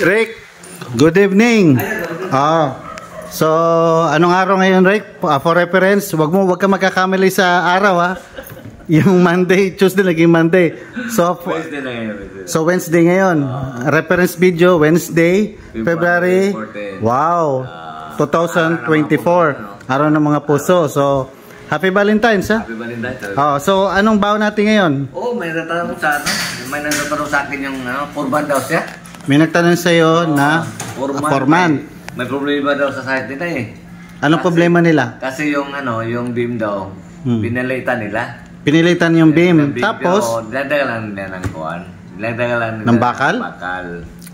Rick, good evening. So, anong araw ngayon, Rick? For reference, wag ka magkakamali sa araw, ha? Yung Monday, Tuesday, naging Monday. So, Wednesday na ngayon. Wednesday ngayon. Reference video, Wednesday, February. 14. Wow. 2024. Araw ng mga puso. So, Happy Valentine's, ha? Happy Valentine's. So, anong baon natin ngayon? May nagtatanong sa akin yung Forman daw siya. May nagtanong sa'yo na Forman. May problema daw sa site nila eh. Anong problema nila? Kasi yung beam daw, pinalitan nila. Pinilitan yung beam. Tapos, dinadagalan nila ng kuwan. Dinadagalan nila ng bakal?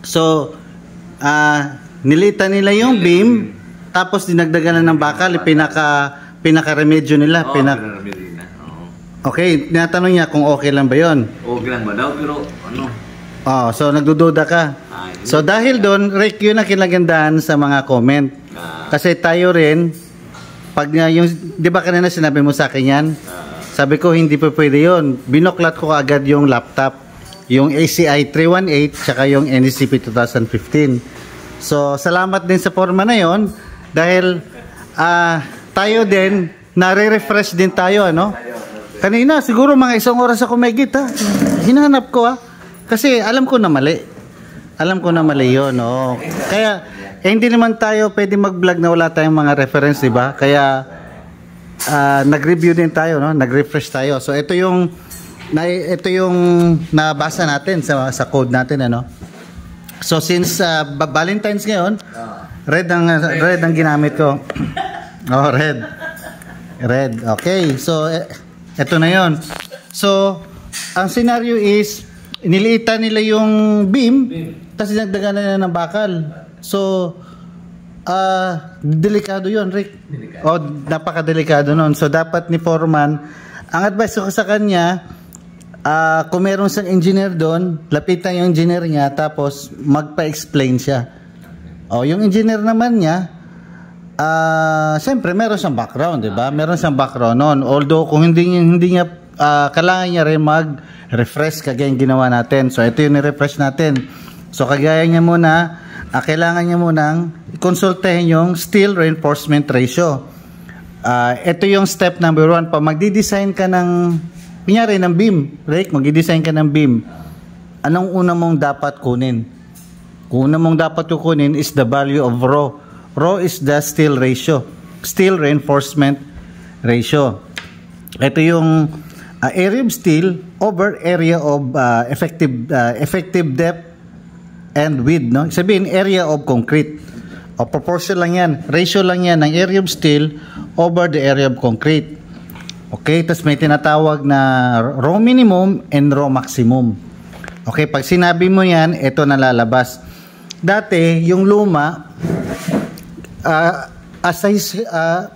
So, nilitan nila yung beam, tapos dinagdagan ng bakal, pinaka-remedyo nila. Okay, tinatanong niya kung okay lang ba yun? Okay lang ba daw, pero so nagdududa ka. So dahil doon, Rick, yun ang kinagandahan sa mga comment. Kasi tayo rin, pag yung, di ba kanina sinabi mo sa akin yan? Sabi ko, hindi pa pwede yun. Binoklat ko agad yung laptop, yung ACI 318, tsaka yung NECP 2015. So, salamat din sa forma na yon dahil tayo din, nare-refresh din tayo, ano? Kanina, siguro mga 1 oras ako may git, ha? Hinahanap ko, ha? Kasi alam ko na mali. Alam ko na mali yun, oh. Kaya, hindi naman tayo pwede mag-vlog na wala tayong mga reference, di ba? Kaya, nag-review din tayo, no? Nag-refresh tayo. So, ito yung nabasa natin sa code natin, ano? So, since Valentine's ngayon, red ang ginamit ko. Oh, red. Red. Okay. So, ito na yon. So, ang scenario is, niliitan nila yung beam, tapos dinagdagan nila ng bakal. So, delikado yun, Rick. Napakadelikado nun. So, dapat ni Foreman, ang advice ko sa kanya, kung meron siyang engineer doon, lapitan yung engineer niya, tapos magpa-explain siya. Yung engineer naman niya, siyempre, meron siyang background, di ba? Meron siyang background noon. Although, kung hindi niya, kailangan niya rin mag-refresh kagaya yung ginawa natin. So, ito yung ni-refresh natin. So, kagaya niya muna, kailangan niya munang konsultahin yung steel reinforcement ratio. Ito yung step number 1. Pag magdi-design ka ng, kunyari ng beam, Rick, magdi-design ka ng beam, anong una mong dapat kunin? Kung una mong dapat kunin is the value of rho. Rho is the steel ratio. Steel reinforcement ratio. Ito yung area of steel over area of effective depth and width, no? Sabihin, area of concrete. Proportion lang yan. Ratio lang yan ng area of steel over the area of concrete. Okay? Tapos may tinatawag na rho minimum and rho maximum. Okay? Pag sinabi mo yan, ito nalalabas. Dati, yung luma,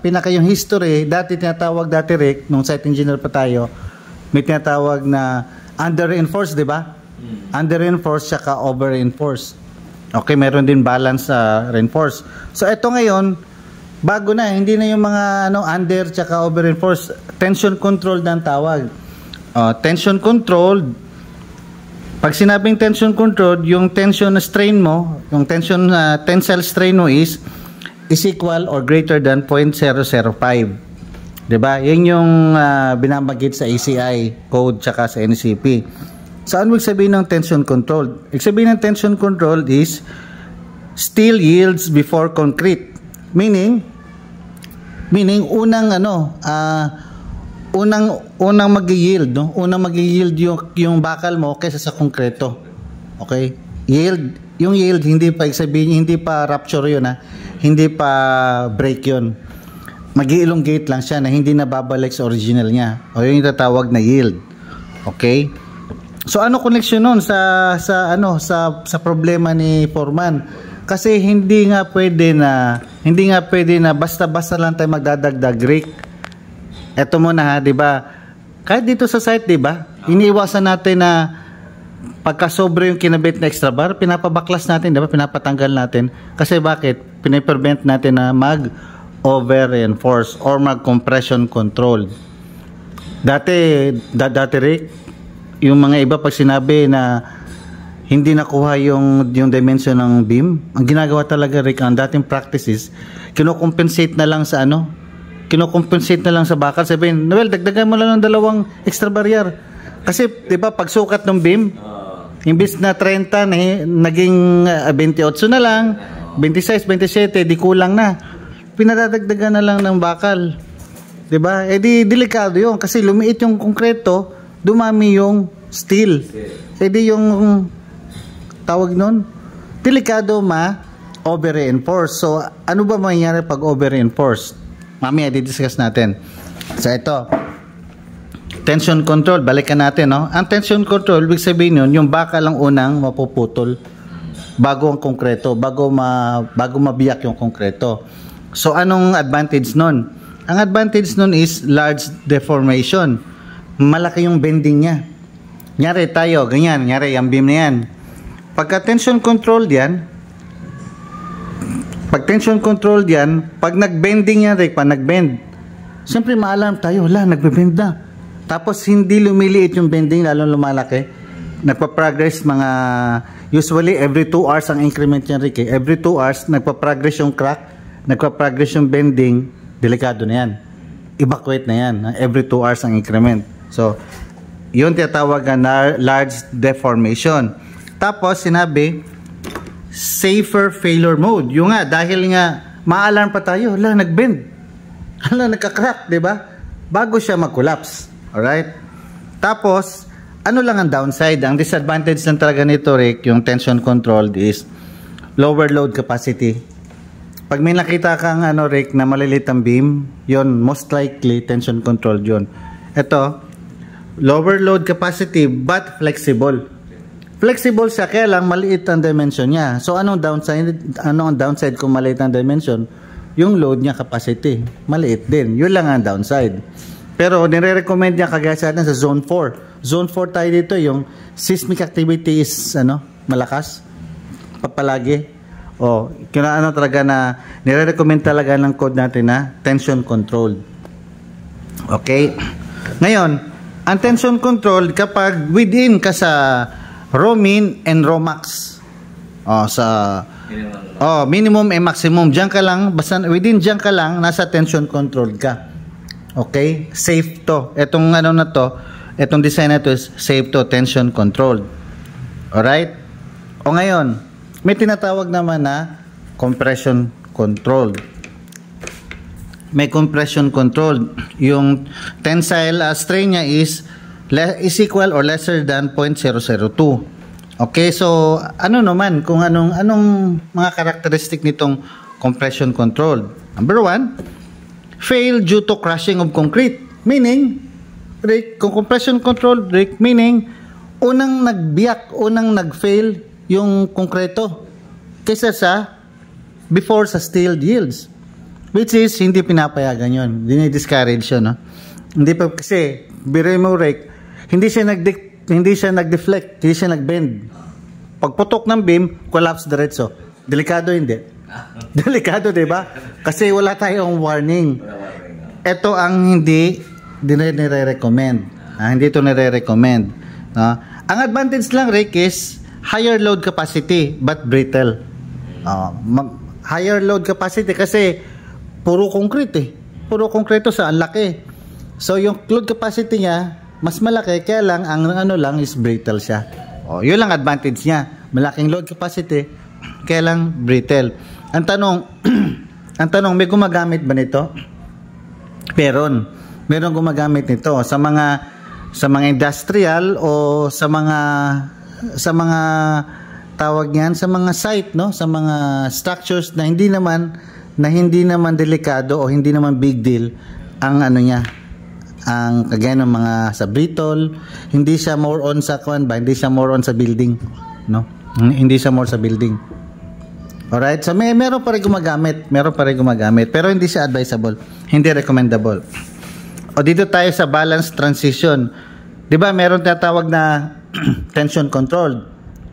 pinaka yung history, dati tinatawag Rick, nung site engineer pa tayo, may tinatawag na under-reinforced, di ba? Under-reinforced tsaka over-reinforced. Okay, meron din balance sa reinforced. So, ito ngayon, bago na, hindi na yung mga under tsaka over-reinforced. Tension controlled na ang tawag. Tension controlled, pag sinabing tension controlled, yung tension na strain mo, yung tensile strain mo is equal or greater than 0.005. Diba? Yan yung binamagit sa ACI code tsaka sa NECP. So, ano ibig sabihin ng tension controlled? Ibig sabihin ng tension controlled is steel yields before concrete. Meaning unang mag-yield, no? Unang mag-yield yung bakal mo kaysa sa konkreto. Okay? Yung yield, hindi pa sabihin, hindi pa rupture yun, ha? Hindi pa break yun. Mag-elongate lang siya na hindi na babalik sa original niya. O yung tatawag na yield. Okay? So ano connection nun sa problema ni Foreman? Kasi hindi nga pwede na basta-basta lang tayo magdadagdag, Rick. Eto muna, ha, 'di ba? Kahit dito sa site, 'di ba? Iniiwasan natin na pagka sobre yung kinabit na extra bar, pinapabaklas natin, 'di ba? Pinapatanggal natin. Kasi bakit? Pinaprevent natin na over-reinforce or mag-compression control. Dati Rick, yung mga iba pag sinabi na hindi nakuha yung dimension ng beam, ang ginagawa talaga, Rick, ang dating practice is kino-compensate na lang sa kino-compensate na lang sa bakal. Sabihin, well, dagdagan mo lang ng 2 extra barrier. Kasi, di ba, pagsukat ng beam, imbis na 30, naging 28 na lang, 26, 27, di kulang na. Pinadadagdagan na lang ng bakal. Di ba? Eh di, delikado yun. Kasi lumiit yung konkreto, dumami yung steel. Eh di yung tawag nun, delikado over-reinforce. So, ano ba mangyayari pag over-reinforce? Mamaya, di-discuss natin. So, ito. Tension control, balikan natin, no? Ang tension control, ibig sabihin yun, yung bakal ang unang mapuputol bago ang konkreto, bago mabiyak yung konkreto. So, anong advantage nun? Ang advantage nun is large deformation. Malaki yung bending niya. Nyari tayo, ganyan, nyari, yung beam na yan. Pagka tension control yan, pag nag-bending yan, Rick, pag nag-bend, siyempre ma-alarm tayo, nagbe-bend na. Tapos hindi lumiliit yung bending, lalong lumalaki. Nagpa-progress usually every 2 hours ang increment yan, Rick. Every 2 hours, nagpa-progress yung crack, nagpa-progress yung bending, delikado na yan. Evacuate na yan. Every 2 hours ang increment. So, yun tinatawag na large deformation. Tapos, sinabi, safer failure mode. Yung nga, dahil nga, ma-alarm pa tayo, nag-bend. Nagka-crack, di ba? Bago siya mag-collapse. Alright? Tapos, ano lang ang downside? Ang disadvantage lang talaga nito, Rick, yung tension controlled is lower load capacity. Pag may nakita kang, Rick, na malilit ang beam, yun, most likely, tension controlled yun. Ito, lower load capacity, but flexible. Flexible siya, kaya lang maliit ang dimension niya. So, ano ang downside kung maliit ang dimension? Yung load niya capacity, maliit din. Yun lang ang downside. Pero, nire-recommend niya kagaya sa atin sa Zone 4. Zone 4 tayo dito, yung seismic activity is, malakas. Palagi. Talaga na, nire-recommend talaga ng code natin na tension controlled. Okay? Ngayon, ang tension controlled kapag within ka sa Romin and Romax. Minimum and maximum. Diyan ka lang, basta within diyan ka lang, nasa tension controlled ka. Okay? Safe to. Etong etong design na to is safe to, tension controlled. Alright? Ngayon, may tinatawag naman na compression controlled. May compression controlled. Yung tensile strain niya is equal or lesser than 0.002. Okay, so naman kung anong mga characteristic nitong compression controlled? Number 1, fail due to crushing of concrete. Meaning, Rick, kung compression controlled, Rick, meaning unang nag-fail yung konkreto kaysa sa before sa steel yields, which is hindi pinapayagan yun, dinidiscourage yun, no? Hindi pa kasi biray mo, Rick, hindi siya nag-deflect, hindi siya nag-bend. Pagputok ng beam, collapse diretso. Delikado hindi? Delikado, di ba? Kasi wala tayong warning. Ito ang hindi nire-recommend. Hindi ito nire-recommend. Ang advantage lang, Rick, is higher load capacity but brittle. Higher load capacity kasi puro concrete Puro konkreto sa ang laki. So yung load capacity niya mas malaki, kaya lang ang lang is brittle siya. Yun lang advantage niya. Malaking load capacity, kaya lang brittle. Ang tanong, may gumagamit ba nito? Meron gumagamit nito sa mga industrial o sa mga tawag niyan, sa mga site, no, sa mga structures na hindi naman delikado o hindi naman big deal ang ang kagaya ng mga sa brittle, hindi siya more on sa hindi siya more on sa building, no? Hindi siya more sa building. Alright, so meron pa rin gumagamit, pero hindi siya advisable, hindi recommendable. Dito tayo sa balance transition. 'Di ba? Meron tinatawag na tension controlled.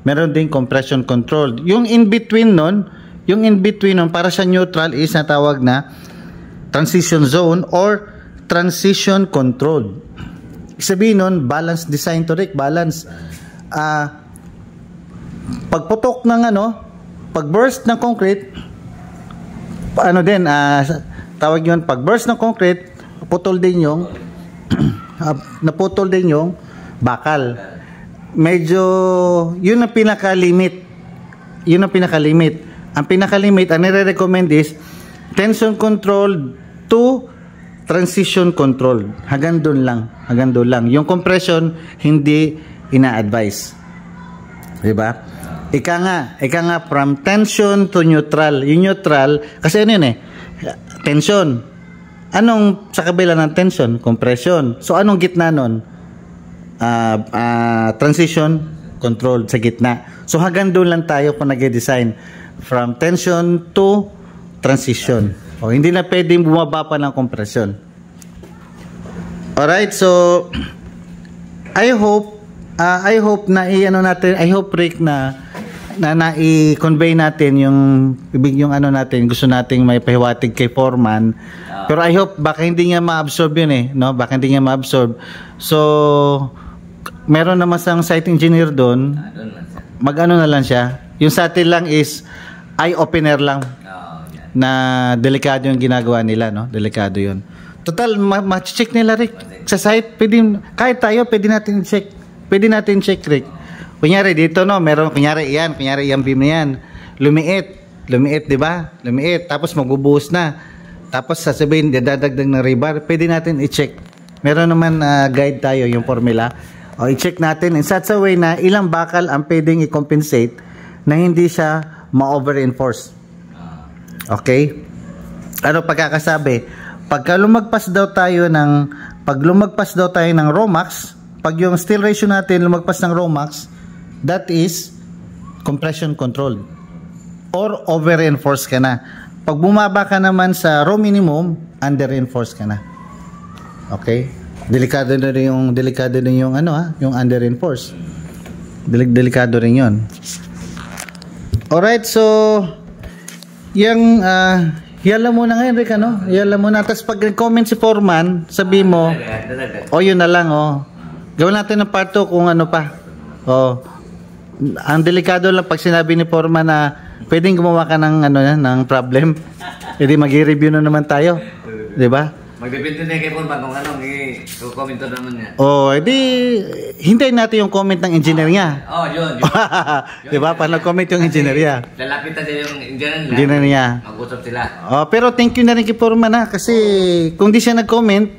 Meron ding compression controlled. Yung in between nun para sa neutral is natawag na transition zone or transition controlled. Sabihin nun, balance design to Rick, balance. pagputok ng pag-burst ng concrete, tawag yun, pag-burst ng concrete, naputol din yung bakal. Medyo, yun ang pinaka-limit. Ang pinaka-limit, ang nire-recommend is tension control to transition control. Hanggang doon lang. Yung compression, hindi ina-advise. Diba? Ika nga, from tension to neutral. Yung neutral, kasi ano yun tension. Anong sa kabila ng tension? Compression. So, anong gitna nun? Transition control sa gitna. So, hanggang doon lang tayo kung nag-design. From tension to transition. O, hindi na pwedeng bumaba pa ng compression. Alright, so I hope na I hope Rick na i-convey natin yung natin, gusto nating may pahiwatig kay Foreman. Pero I hope baka hindi niya ma-absorb yun no? Baka hindi niya ma-absorb. So meron naman sang site engineer doon. Mag-ano na lang siya. Yung sa atin lang is eye opener lang. Na delikado yung ginagawa nila, no? Delikado yun. Total, ma-check nila, Rick. Sa site, kahit tayo, pwede natin check. Pwede natin check, Rick. Kunyari, dito, no? Meron, kunyari yung beam na yan. Lumiit, di ba? Lumiit. Tapos magbubuhos na. Tapos sasabihin, dadagdag ng rebar. Pwede natin i-check. Meron naman guide tayo, yung formula. O, i-check natin in such a way na ilang bakal ang pwedeng i-compensate na hindi siya ma-over-enforce. Okay? Ano pagkakasabi? Pag lumagpas daw tayo ng Romax, pag yung steel ratio natin lumagpas ng Romax, that is compression controlled or over-enforce ka na. Pag bumaba ka naman sa raw minimum, under-enforce ka na. Okay? Delikado din yung yung under-enforce. Delikado rin 'yon. Alright, so yala muna ngayon, Rick, Yala muna. Tapos pag comment si Foreman, sabi mo, yun na lang, gawin natin ng part 2 kung ano pa. Ang delikado lang pag sinabi ni Foreman na pwedeng gumawa ka ng, ng problem. Hindi mag-review na naman tayo. Diba? Magdepende na kay Foreman kung i-comment naman niya. Edi, hintayin natin yung comment ng engineer niya. Yun. Diba? Para nag-comment yung engineer niya. Lalapit na yung engineer niya. Mag-usap sila. Pero thank you na rin kay Foreman, kasi kung di siya nag-comment,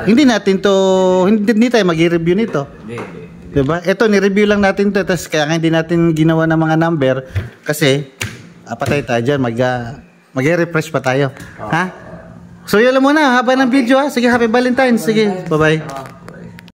hindi tayo mag-review nito. Diba? Ito, ni-review lang natin to, tapos kaya hindi natin ginawa ng mga number, kasi patay tayo dyan, mag-refresh pa tayo. Ha? So yun lang muna, haba ng video ha. Sige, happy Valentine's. Sige, bye-bye.